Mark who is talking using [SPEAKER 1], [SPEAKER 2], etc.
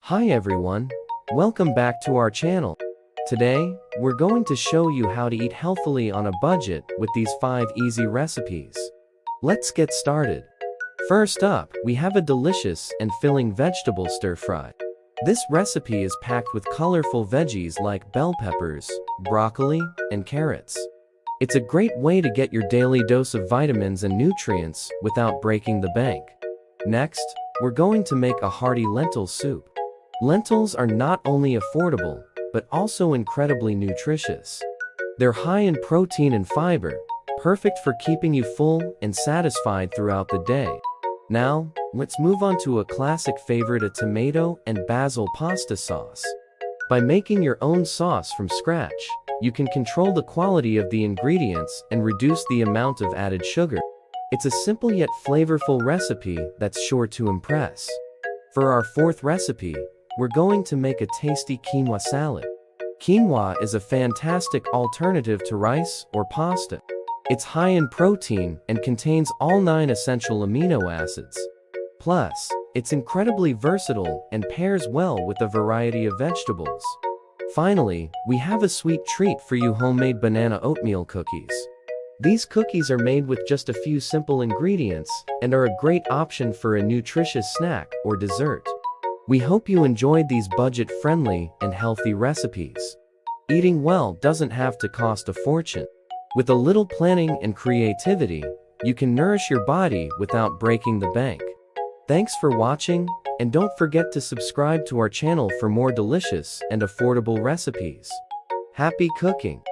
[SPEAKER 1] Hi everyone, welcome back to our channel. Today, we're going to show you how to eat healthily on a budget with these 5 easy recipes. Let's get started. First up, we have a delicious and filling vegetable stir-fry. This recipe is packed with colorful veggies like bell peppers, broccoli, and carrots. It's a great way to get your daily dose of vitamins and nutrients without breaking the bank. Next, we're going to make a hearty lentil soup. Lentils are not only affordable, but also incredibly nutritious. They're high in protein and fiber, perfect for keeping you full and satisfied throughout the day. Now, let's move on to a classic favorite, a tomato and basil pasta sauce. By making your own sauce from scratch, you can control the quality of the ingredients and reduce the amount of added sugar. It's a simple yet flavorful recipe that's sure to impress. For our fourth recipe, we're going to make a tasty quinoa salad. Quinoa is a fantastic alternative to rice or pasta. It's high in protein and contains all 9 essential amino acids. Plus, it's incredibly versatile and pairs well with a variety of vegetables. Finally, we have a sweet treat for you: homemade banana oatmeal cookies. These cookies are made with just a few simple ingredients and are a great option for a nutritious snack or dessert. We hope you enjoyed these budget-friendly and healthy recipes. Eating well doesn't have to cost a fortune. With a little planning and creativity, you can nourish your body without breaking the bank. Thanks for watching, and don't forget to subscribe to our channel for more delicious and affordable recipes. Happy cooking!